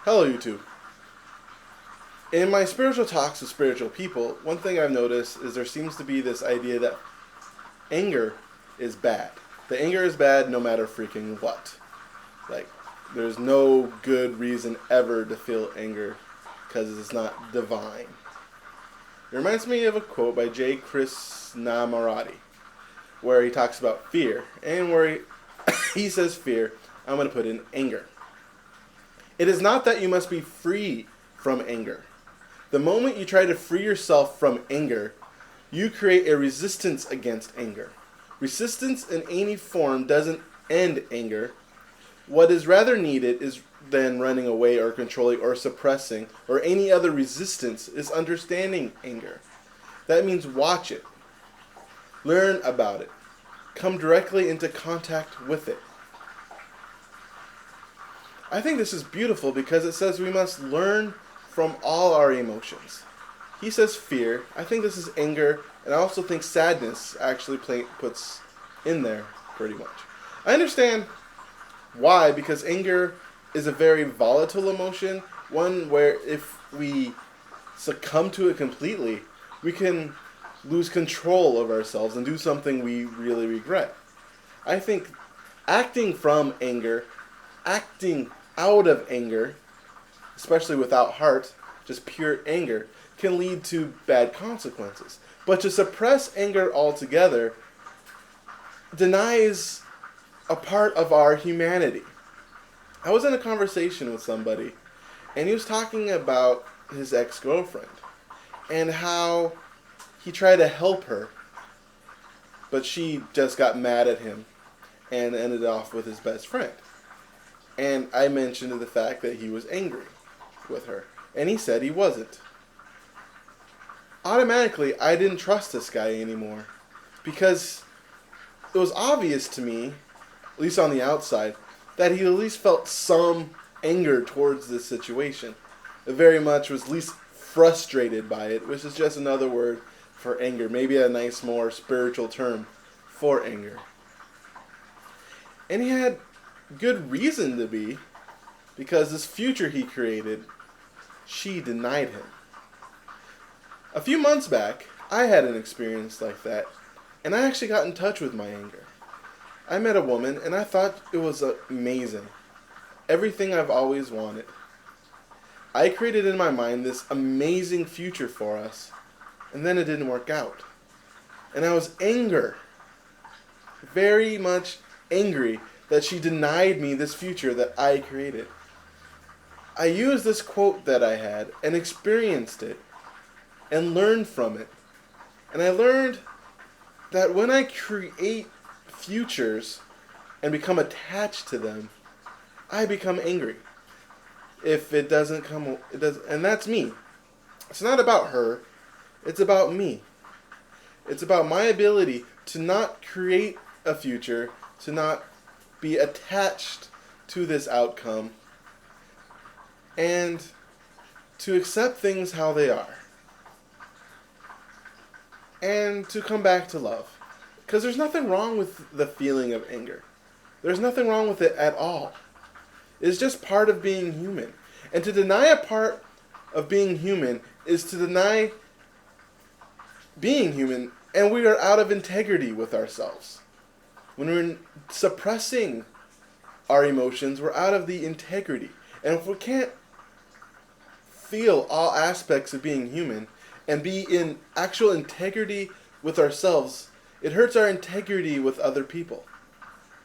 Hello, YouTube. In my spiritual talks with spiritual people, one thing I've noticed is there seems to be this idea that anger is bad. That anger is bad no matter freaking what. Like, there's no good reason ever to feel anger because it's not divine. It reminds me of a quote by J. Krishnamurti where he talks about fear, and where he says fear, I'm going to put in anger. It is not that you must be free from anger. The moment you try to free yourself from anger, you create a resistance against anger. Resistance in any form doesn't end anger. What is rather needed is than running away or controlling or suppressing or any other resistance is understanding anger. That means watch it. Learn about it. Come directly into contact with it. I think this is beautiful because it says we must learn from all our emotions. He says fear. I think this is anger, and I also think sadness actually puts in there pretty much. I understand why, because anger is a very volatile emotion, one where if we succumb to it completely, we can lose control of ourselves and do something we really regret. I think acting from anger, acting out of anger, especially without heart, just pure anger, can lead to bad consequences. But to suppress anger altogether denies a part of our humanity. I was in a conversation with somebody, and he was talking about his ex-girlfriend and how he tried to help her, but she just got mad at him and ended off with his best friend. And I mentioned the fact that he was angry with her, and he said he wasn't. Automatically, I didn't trust this guy anymore because it was obvious to me, at least on the outside, that he at least felt some anger towards this situation. It very much was at least frustrated by it, which is just another word for anger. Maybe a nice, more spiritual term for anger. And he had good reason to be, because this future he created, she denied him. A few months back, I had an experience like that, and I actually got in touch with my anger. I met a woman, and I thought it was amazing. Everything I've always wanted. I created in my mind this amazing future for us, and then it didn't work out. And I was very much angry that she denied me this future that I created. I used this quote that I had and experienced it and learned from it. And I learned that when I create futures and become attached to them, I become angry. If it doesn't come, it does, and that's me. It's not about her, it's about me. It's about my ability to not create a future, to not be attached to this outcome, and to accept things how they are. And to come back to love. Because there's nothing wrong with the feeling of anger. There's nothing wrong with it at all. It's just part of being human. And to deny a part of being human is to deny being human, and we are out of integrity with ourselves. When we're suppressing our emotions, we're out of the integrity. And if we can't feel all aspects of being human and be in actual integrity with ourselves, it hurts our integrity with other people.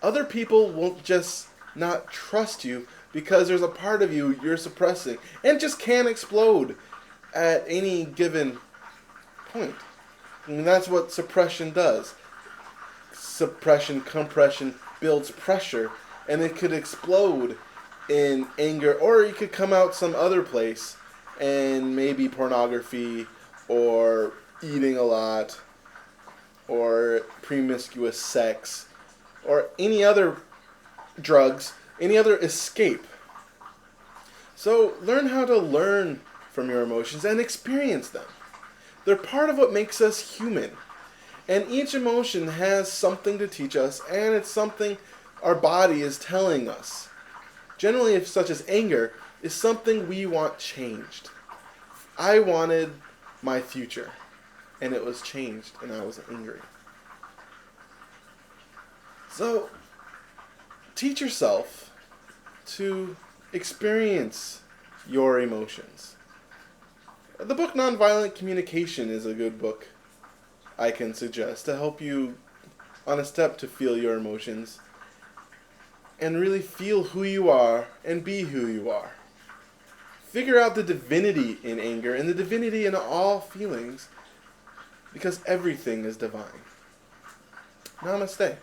Other people won't just not trust you because there's a part of you you're suppressing and just can't explode at any given point. And that's what suppression does. Suppression, compression builds pressure, and it could explode in anger, or it could come out some other place, and maybe pornography, or eating a lot, or promiscuous sex, or any other drugs, any other escape. So learn how to learn from your emotions and experience them. They're part of what makes us human. And each emotion has something to teach us, and it's something our body is telling us. Generally, if such as anger, is something we want changed. I wanted my future, and it was changed, and I was angry. So, teach yourself to experience your emotions. The book Nonviolent Communication is a good book I can suggest to help you on a step to feel your emotions and really feel who you are and be who you are. Figure out the divinity in anger and the divinity in all feelings, because everything is divine. Namaste.